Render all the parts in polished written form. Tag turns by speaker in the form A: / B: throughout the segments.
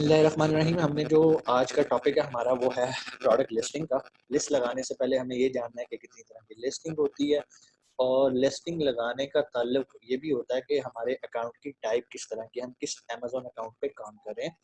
A: बिस्मिल्लाहिर्रहमानिर्रहीम। हमने जो आज का टॉपिक है हमारा वो है प्रोडक्ट लिस्टिंग का। लिस्ट लगाने से पहले हमें ये जानना है कि कितनी तरह की लिस्टिंग होती है और लिस्टिंग लगाने का ताल्लुक ये भी होता है कि हमारे अकाउंट की टाइप किस तरह की, हम किस अमेज़न अकाउंट पे काम कर रहे हैं।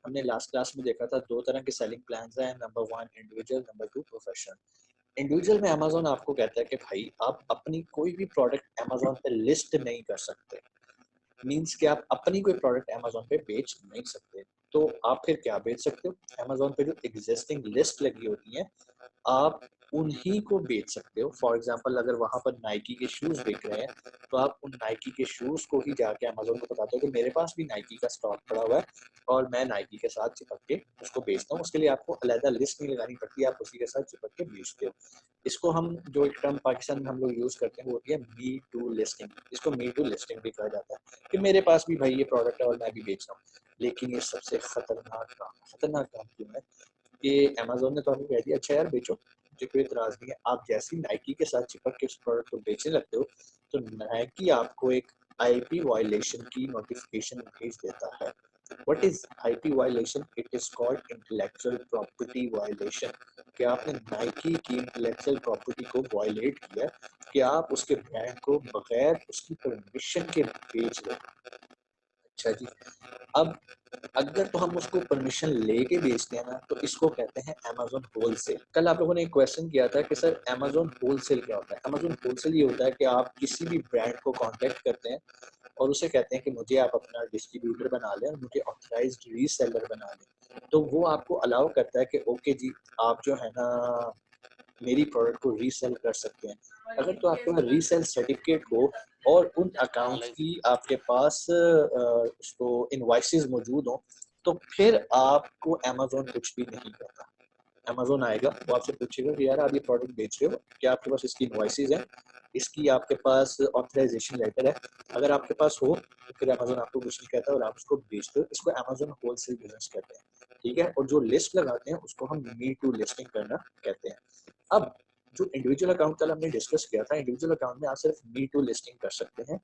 A: हमने लास्ट क्लास में देखा था 2 तरह के सेलिंग प्लान्स हैं, number 1 individual, number 2 professional. Individual में अमेज़न आपको कहता है कि भाई आप अपनी कोई भी प्रोडक्ट अमेज़न पे लिस्ट नहीं कर सकते। मीन्स कि आप अपनी कोई प्रोडक्ट अमेज़न पे बेच नहीं सकते। तो आप फिर क्या बेच सकते हो? अमेज़न पे जो एग्ज़िस्टिंग लिस्ट लगी होती है, आप उन्हीं को बेच सकते हो। फॉर एग्ज़ाम्पल अगर वहाँ पर नाइकी के शूज़ बिक रहे हैं, तो आप उन नाइकी के शूज़ को ही जाके अमेज़न को बताते हो कि मेरे पास भी नाइकी का स्टॉक पड़ा हुआ है और मैं नाइकी के साथ चिपक के उसको बेचता हूँ। उसके लिए आपको अलग लिस्ट नहीं लगानी पड़ती, आप उसी के साथ चिपक के बेचते हो। इसको हम जो एक टर्म पाकिस्तान में हम लोग यूज़ करते हैं वो होती है मी टू लिस्टिंग। इसको मी टू लिस्टिंग भी कहा जाता है कि मेरे पास भी भाई ये प्रोडक्ट है और मैं भी बेच रहा हूँ। लेकिन ये सबसे खतरनाक काम क्यों है कि अमेज़न ने तो हमें कह दिया अच्छा यार बेचो, मुझे कोई इतराज़ नहीं है। आप जैसे ही नाइकी के साथ चिपक के उस प्रोडक्ट को बेचने लगते हो, तो नाइकी आपको एक आईपी वायलेशन की नोटिफ़िकेशन भेज देता है। What is IP violation? It is called intellectual property violation. कि आपने नाइकी की इंटेलेक्चुअल प्रॉपर्टी को वायलेट किया कि आप उसके ब्रांड को बगैर उसकी परमिशन के बेच रहे हो। अच्छा जी, अब अगर तो हम उसको परमिशन लेके बेचते हैं ना, तो इसको कहते हैं अमेज़न होलसेल। कल आप लोगों ने एक क्वेश्चन किया था कि सर अमेज़न होलसेल क्या होता है? अमेज़न होलसेल ये होता है कि आप किसी भी ब्रांड को कॉन्टैक्ट करते हैं और उसे कहते हैं कि मुझे आप अपना डिस्ट्रीब्यूटर बना लें और मुझे ऑथराइज्ड रीसेलर बना लें। तो वो आपको अलाउ करता है कि ओके जी, आप जो है ना मेरी प्रोडक्ट को रीसेल कर सकते हैं। अगर तो आपके पास रीसेल सर्टिफिकेट हो और उन अकाउंट्स की आपके पास उसको इनवॉइसेस मौजूद हों, तो फिर आपको अमेज़न कुछ भी नहीं कहता। अमेज़न आएगा, वो आपसे पूछेगा कि यार आप ये प्रोडक्ट बेच रहे हो, क्या आपके पास इसकी इनवॉइसेस हैं? इसकी आपके पास ऑथराइजेशन लेटर है? अगर आपके पास हो, तो फिर अमेज़न आपको कुछ नहीं कहता और आप उसको बेचते हो। इसको अमेज़न होलसेल बिज़नेस कहते हैं, ठीक है? और जो लिस्ट लगाते हैं, उसको हम मी टू लिस्टिंग करना कहते हैं। अब जो इंडिविजुअल अकाउंट कल हमने डिस्कस किया था, इंडिविजुअल अकाउंट में आप सिर्फ मी टू लिस्टिंग कर सकते हैं,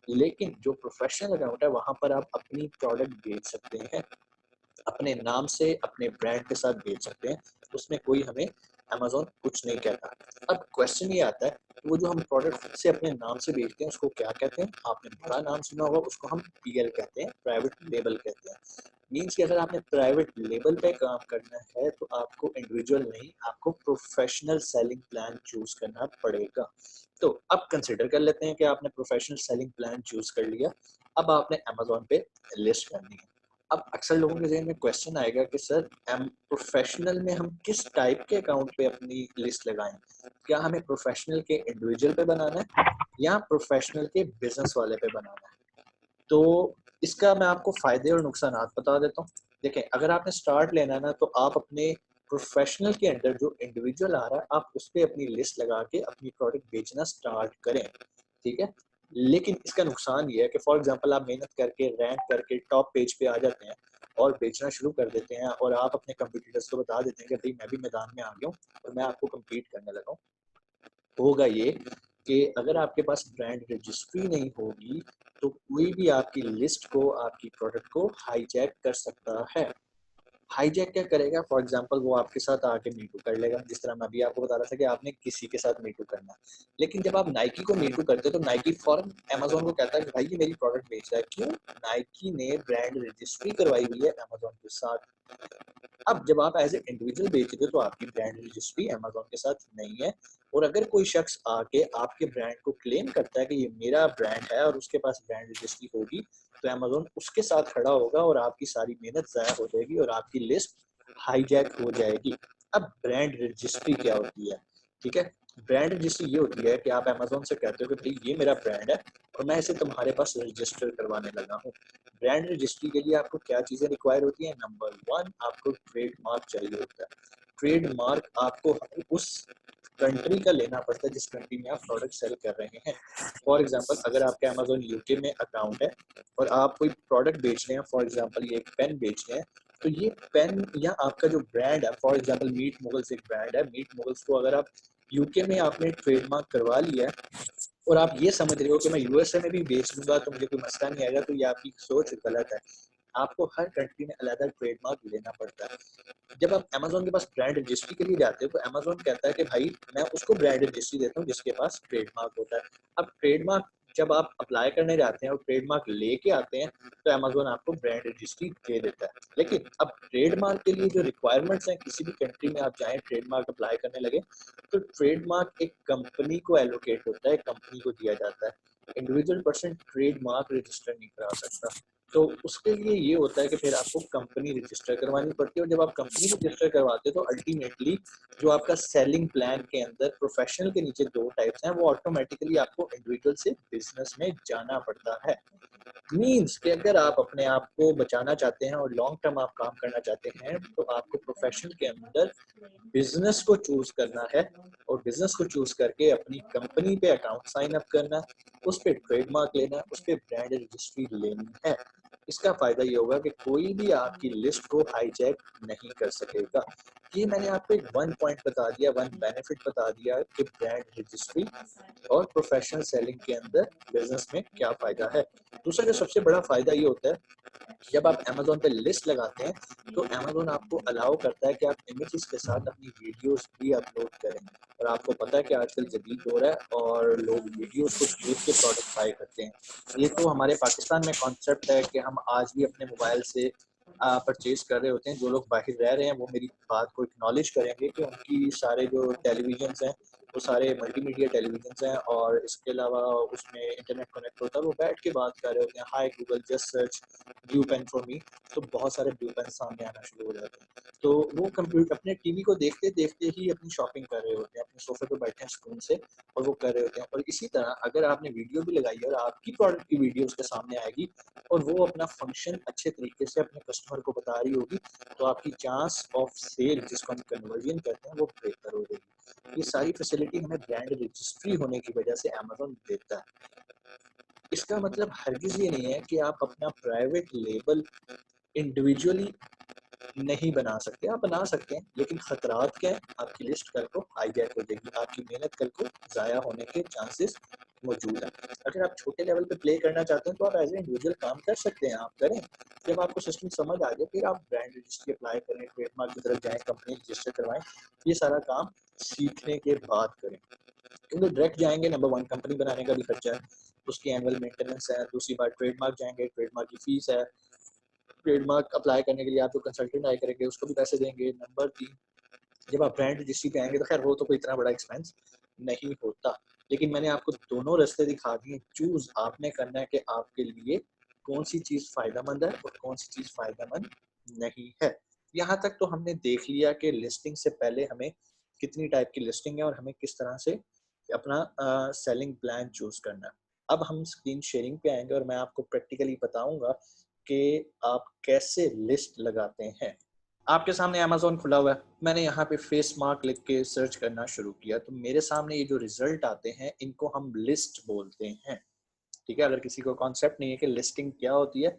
A: लेकिन जो प्रोफेशनल अकाउंट है, वहाँ पर आप अपनी प्रोडक्ट बेच सकते हैं। अपने नाम से अपने ब्रांड के साथ बेच सकते हैं, उसमें कोई हमें अमेज़न कुछ नहीं कहता। अब क्वेश्चन ये आता है कि वो जो हम प्रोडक्ट खुद से अपने नाम से बेचते हैं उसको क्या कहते हैं? आपने बड़ा नाम सुना होगा, उसको हम पीएल कहते हैं, प्राइवेट लेबल कहते हैं। मीन्स कि अगर आपने प्राइवेट लेबल पे काम करना है तो आपको इंडिविजुअल नहीं, आपको प्रोफेशनल सेलिंग प्लान चूज़ करना पड़ेगा। तो अब कंसिडर कर लेते हैं कि आपने प्रोफेशनल सेलिंग प्लान चूज़ कर लिया, अब आपने अमेज़न पे लिस्ट करनी है। अब अक्सर लोगों के ज़हन में क्वेश्चन आएगा कि सर प्रोफेशनल में हम किस टाइप के अकाउंट पे अपनी लिस्ट लगाएं? क्या हमें प्रोफेशनल के इंडिविजुअल पे बनाना है या प्रोफेशनल के बिजनेस वाले पे बनाना है? तो इसका मैं आपको फायदे और नुकसानात बता देता हूँ। देखें, अगर आपने स्टार्ट लेना है ना, तो आप अपने प्रोफेशनल के अंडर जो इंडिविजुअल आ रहा है, आप उस पे अपनी लिस्ट लगा के अपनी प्रोडक्ट बेचना स्टार्ट करें, ठीक है? लेकिन इसका नुकसान ये है कि फॉर एग्जांपल आप मेहनत करके, रैंक करके टॉप पेज पे आ जाते हैं और बेचना शुरू कर देते हैं और आप अपने कॉम्पिटिटर्स को बता देते हैं कि भई मैं भी मैदान में आ गया हूँ और मैं आपको कम्पीट करने लगा हूँ। होगा ये कि अगर आपके पास ब्रांड रजिस्ट्री नहीं होगी, तो कोई भी आपकी लिस्ट को, आपकी प्रोडक्ट को हाईजैक कर सकता है। हाईजैक क्या करेगा? फॉर एग्जांपल वो आपके साथ आके मीटू कर लेगा, जिस तरह मैं अभी आपको बता रहा था कि आपने किसी के साथ मीटू करना है। लेकिन जब आप नाइकी को मीटू करते हो तो नाइकी फौरन अमेज़न को कहता है कि भाई ये मेरी प्रोडक्ट बेच रहा है। क्यों? नाइकी ने ब्रांड रजिस्ट्री करवाई हुई है अमेज़न के साथ। अब जब आप एज़ ए इंडिविजुअल बेच रहे हो तो आपकी ब्रांड रजिस्ट्री अमेज़न के साथ नहीं है और अगर कोई शख्स आके आपके ब्रांड को क्लेम करता है कि ये मेरा ब्रांड है और उसके पास ब्रांड रजिस्ट्री होगी, तो अमेज़न उसके साथ खड़ा होगा और आपकी सारी मेहनत ज़ाया हो जाएगी और आपकी लिस्ट हाईजैक हो जाएगी। अब ब्रांड रजिस्ट्री क्या होती है? ठीक है? ब्रांड रजिस्ट्री ये होती है कि आप अमेज़न से कहते हो कि भई ये मेरा ब्रांड है और मैं इसे तुम्हारे पास रजिस्टर करवाने लगा हूँ। ब्रांड रजिस्ट्री के लिए आपको क्या चीज़ें रिक्वायर होती हैं? नंबर 1 आपको ट्रेडमार्क चाहिए होता है। ट्रेडमार्क आपको उस कंट्री का लेना पड़ता है जिस कंट्री में आप प्रोडक्ट सेल कर रहे हैं। फॉर एग्जांपल अगर आपका अमेज़न यूके में अकाउंट है और आप कोई प्रोडक्ट बेच रहे हैं, फॉर एग्जांपल ये एक पेन बेच रहे हैं, तो ये पेन या आपका जो ब्रांड है, फॉर एग्जांपल मीट मुगल्स एक ब्रांड है, मीट मुगल्स को अगर आप यूके में आपने ट्रेडमार्क करवा लिया है और आप ये समझ रहे हो कि मैं यूएसए में भी बेच लूँगा तो मुझे कोई मसला नहीं आएगा, तो ये आपकी सोच गलत है। आपको हर कंट्री में अलग ट्रेडमार्क लेना पड़ता है। जब आप अमेज़न के पास ब्रांड रजिस्ट्री के लिए जाते हो तो अमेज़न कहता है कि भाई मैं उसको ब्रांड रजिस्ट्री देता हूँ जिसके पास ट्रेडमार्क होता है। अब ट्रेडमार्क जब आप अप्लाई करने जाते हैं और ट्रेडमार्क लेके आते हैं तो अमेज़न आपको ब्रांड रजिस्ट्री दे देता है। लेकिन अब ट्रेडमार्क के लिए जो रिक्वायरमेंट्स हैं, किसी भी कंट्री में आप जाएँ ट्रेडमार्क अप्लाई करने लगे तो ट्रेडमार्क एक कंपनी को एलोकेट होता है, कंपनी को दिया जाता है। इंडिविजुअल पर्सन ट्रेडमार्क रजिस्टर नहीं करा सकता। तो उसके लिए ये होता है कि फिर आपको कंपनी रजिस्टर करवानी पड़ती है और जब आप कंपनी रजिस्टर करवाते हो तो अल्टीमेटली जो आपका सेलिंग प्लान के अंदर प्रोफेशनल के नीचे 2 टाइप्स हैं, वो ऑटोमेटिकली आपको इंडिविजुअल से बिजनेस में जाना पड़ता है। मीन्स कि अगर आप अपने आप को बचाना चाहते हैं और लॉन्ग टर्म आप काम करना चाहते हैं तो आपको प्रोफेशन के अंदर बिजनेस को चूज करना है और बिजनेस को चूज करके अपनी कंपनी पे अकाउंट साइन अप करना, उस पे ट्रेडमार्क लेना, उस पे ब्रांड रजिस्ट्री लेनी है। इसका फायदा ये होगा कि कोई भी आपकी लिस्ट को हाईजैक नहीं कर सकेगा। ये मैंने आपको एक वन पॉइंट बता दिया, वन बेनिफिट बता दिया कि ब्रांड रजिस्ट्री और प्रोफेशनल सेलिंग के अंदर बिजनेस में क्या फायदा है। दूसरा जो सबसे बड़ा फायदा ये होता है, जब आप अमेज़न पे लिस्ट लगाते हैं तो अमेज़न आपको अलाउ करता है कि आप इमेजेस के साथ अपनी वीडियोस भी अपलोड करें। और आपको पता है कि आजकल जदीद दौर है और लोग वीडियोस को देख के प्रोडक्ट बाय करते हैं। ये तो हमारे पाकिस्तान में कॉन्सेप्ट है कि हम आज भी अपने मोबाइल से परचेज कर रहे होते हैं। जो लोग बाहर रह रहे हैं वो मेरी बात को एक्नॉलेज करेंगे कि उनकी सारे जो टेलीविजन्स हैं वो सारे मल्टीमीडिया टेलीविजन्स हैं और इसके अलावा उसमें इंटरनेट कनेक्ट होता है। वो बैठ के बात कर रहे होते हैं, hi Google just search blue pen for me, तो बहुत सारे ब्लू पेन सामने आना शुरू हो जाते हैं। तो वो कंप्यूटर अपने टीवी को देखते देखते ही अपनी शॉपिंग कर रहे होते हैं, अपने सोफे पे बैठे हैं सुकून से और वो कर रहे होते हैं। और इसी तरह अगर आपने वीडियो भी लगाई है और आपकी प्रोडक्ट की वीडियो उसके सामने आएगी और वो अपना फंक्शन अच्छे तरीके से अपने कस्टमर को बता रही होगी तो आपकी चांस ऑफ सेल, जिसको हम कन्वर्जन कहते हैं, वो बेहतर हो जाएगी। ये सारी फैसिलिटी हमें ब्रांड रजिस्ट्री होने की वजह से अमेज़न देता है। इसका मतलब हरगिज ये नहीं है कि आप अपना प्राइवेट लेबल इंडिविजुअली नहीं बना सकते। आप बना सकते हैं लेकिन खतरात क्या है, आपकी लिस्ट कल को हाईजैक हो जाएगी, आपकी मेहनत कल को ज़ाया होने के चांसेस मौजूद हैं। अगर आप छोटे लेवल पे प्ले करना चाहते हैं तो आप एज ए इंडिविजुअल काम कर सकते हैं, आप करें। जब आपको सिस्टम समझ आ जाए फिर आप ब्रांड रजिस्ट्री अप्लाई करें, ट्रेडमार्क की तरफ जाएं, कंपनी रजिस्टर करवाएं। ये सारा काम सीखने के बाद करें, क्योंकि डायरेक्ट जाएंगे नंबर वन कंपनी बनाने का भी खर्चा है, उसकी एनुअल मेंटेनेंस है। दूसरी बात ट्रेडमार्क जाएंगे, ट्रेडमार्क की फीस है, ट्रेडमार्क अप्लाई करने के लिए आप जो कंसल्टेंट आए करेंगे उसको भी पैसे देंगे। नंबर 3, जब आप ब्रांड रजिस्ट्री पे आएंगे तो खैर वो तो कोई इतना बड़ा एक्सपेंस नहीं होता, लेकिन मैंने आपको दोनों रास्ते दिखा दिए। चूज आपने करना है कि आपके लिए कौन सी चीज फायदेमंद है और कौन सी चीज फायदेमंद नहीं है। यहाँ तक तो हमने देख लिया कि लिस्टिंग से पहले हमें कितनी टाइप की लिस्टिंग है और हमें किस तरह से अपना सेलिंग प्लान चूज करना है। अब हम स्क्रीन शेयरिंग पे आएंगे और मैं आपको प्रैक्टिकली बताऊंगा कि आप कैसे लिस्ट लगाते हैं। आपके सामने अमेज़न खुला हुआ है, मैंने यहाँ पे फेस मार्क लिख के सर्च करना शुरू किया तो मेरे सामने ये जो रिजल्ट आते हैं इनको हम लिस्ट बोलते हैं। ठीक है, अगर किसी को कॉन्सेप्ट नहीं है कि लिस्टिंग क्या होती है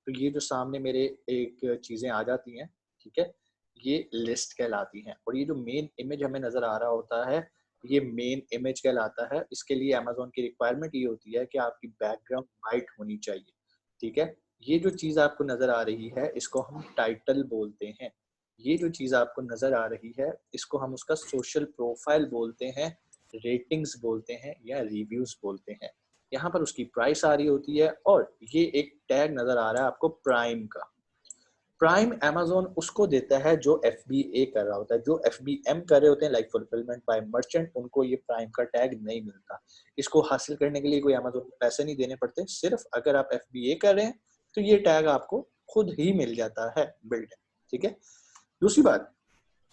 A: तो ये जो सामने मेरे एक चीज़ें आ जाती हैं, ठीक है, ये लिस्ट कहलाती हैं। और ये जो मेन इमेज हमें नज़र आ रहा होता है ये मेन इमेज कहलाता है। इसके लिए अमेज़न की रिक्वायरमेंट ये होती है कि आपकी बैकग्राउंड वाइट होनी चाहिए। ठीक है, ये जो चीज़ आपको नज़र आ रही है इसको हम टाइटल बोलते हैं। ये जो चीज़ आपको नज़र आ रही है इसको हम उसका सोशल प्रोफाइल बोलते हैं, रेटिंग्स बोलते हैं या रिव्यूज़ बोलते हैं। यहाँ पर उसकी प्राइस आ रही होती है और ये एक टैग नज़र आ रहा है आपको प्राइम का। प्राइम अमेज़न उसको देता है जो FBA कर रहा होता है। जो FBM कर रहे होते हैं लाइक फुलफिलमेंट बाय मर्चेंट, उनको ये प्राइम का टैग नहीं मिलता। इसको हासिल करने के लिए कोई अमेज़न को पैसे नहीं देने पड़ते, सिर्फ अगर आप FBA कर रहे हैं तो ये टैग आपको खुद ही मिल जाता है बिल्ट इन। ठीक है, दूसरी बात,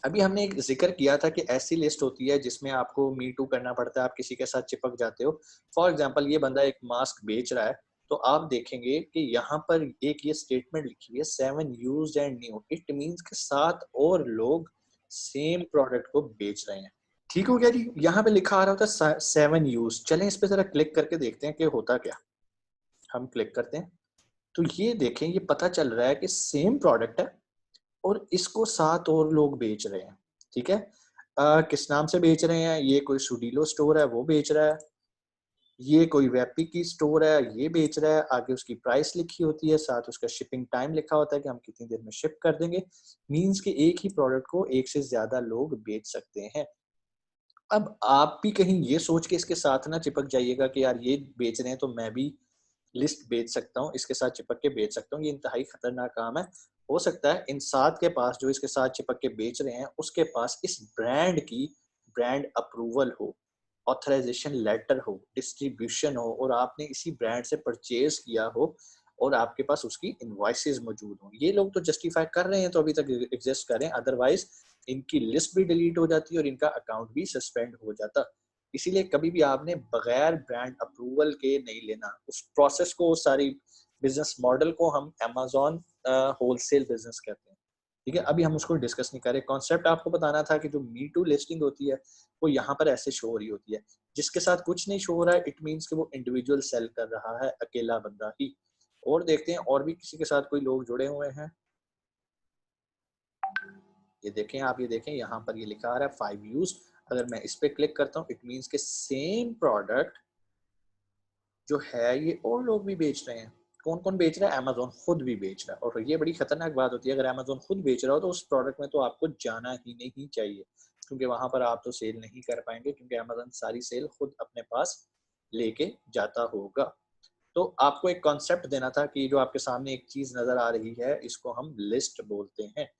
A: अभी हमने एक जिक्र किया था कि ऐसी लिस्ट होती है जिसमें आपको मी टू करना पड़ता है, आप किसी के साथ चिपक जाते हो। फॉर एग्जांपल ये बंदा एक मास्क बेच रहा है तो आप देखेंगे कि यहाँ पर एक ये स्टेटमेंट लिखी हुई है 7 used and new. It means कि 7 और लोग सेम प्रोडक्ट को बेच रहे हैं। ठीक हो गया जी, यहाँ पे लिखा आ रहा होता है 7 यूज। चलें इस पे जरा क्लिक करके देखते हैं कि होता क्या। हम क्लिक करते हैं तो ये देखें, ये पता चल रहा है कि सेम प्रोडक्ट है और इसको 7 और लोग बेच रहे हैं। ठीक है, किस नाम से बेच रहे हैं, ये कोई सुडीलो स्टोर है वो बेच रहा है, ये कोई वेबपी की स्टोर है, ये बेच रहा है, आगे उसकी प्राइस लिखी होती है, साथ उसका शिपिंग टाइम लिखा होता है कि हम कितनी देर में शिप कर देंगे। मीन्स कि एक ही प्रोडक्ट को एक से ज़्यादा लोग बेच सकते हैं। अब आप भी कहीं ये सोच के इसके साथ ना चिपक जाइएगा कि यार ये बेच रहे हैं तो मैं भी लिस्ट बेच सकता हूँ, इसके साथ चिपक के बेच सकता हूँ, ये इंतहाई खतरनाक काम है। हो सकता है इन 7 के पास जो इसके साथ चिपक के बेच रहे हैं, उसके पास इस ब्रांड की ब्रांड अप्रूवल हो, ऑथराइज़ेशन लेटर हो, डिस्ट्रीब्यूशन हो और आपने इसी ब्रांड से परचेज़ किया हो और आपके पास उसकी इनवॉइसेज़ मौजूद हों। ये लोग तो जस्टिफाई कर रहे हैं तो अभी तक एग्ज़िस्ट कर रहे हैं, अदरवाइज़ इनकी लिस्ट भी डिलीट हो जाती और इनका अकाउंट भी सस्पेंड हो जाता। इसीलिए कभी भी आपने बगैर ब्रांड अप्रूवल के नहीं लेना। उस प्रोसेस को, उस सारी बिज़नेस मॉडल को हम अमेज़न होलसेल बिज़नेस कहते हैं। ठीक है? अभी हम उसको डिस्कस नहीं कर रहे। कॉन्सेप्ट आपको बताना था कि जो मी टू लिस्टिंग होती है, वो यहाँ पर ऐसे शो हो रही होती है। जिसके साथ कुछ नहीं शो हो रहा है, इट मीन्स कि वो इंडिविजुअल सेल कर रहा है, अकेला बंदा ही। और देखते हैं और भी किसी के साथ कोई लोग जुड़े हुए हैं। ये देखें, आप ये देखें, यहाँ पर ये लिखा आ रहा है 5 यूज़। अगर मैं इस पे क्लिक करता हूँ, इट मीन्स कि सेम प्रोडक्ट जो है ये और लोग भी बेच रहे हैं। कौन-कौन बेच रहा है? अमेज़न खुद भी बेच रहा है और ये बड़ी खतरनाक बात होती है। अगर अमेज़न खुद बेच रहा हो तो उस प्रोडक्ट में तो आपको जाना ही नहीं चाहिए, क्योंकि वहाँ पर आप तो सेल नहीं कर पाएँगे, क्योंकि अमेज़न सारी सेल खुद अपने पास लेके जाता होगा। तो आपको एक कॉन्सेप्ट देना था कि जो आपके सामने एक चीज़ नज़र आ रही है, इसको हम लिस्ट बोलते हैं।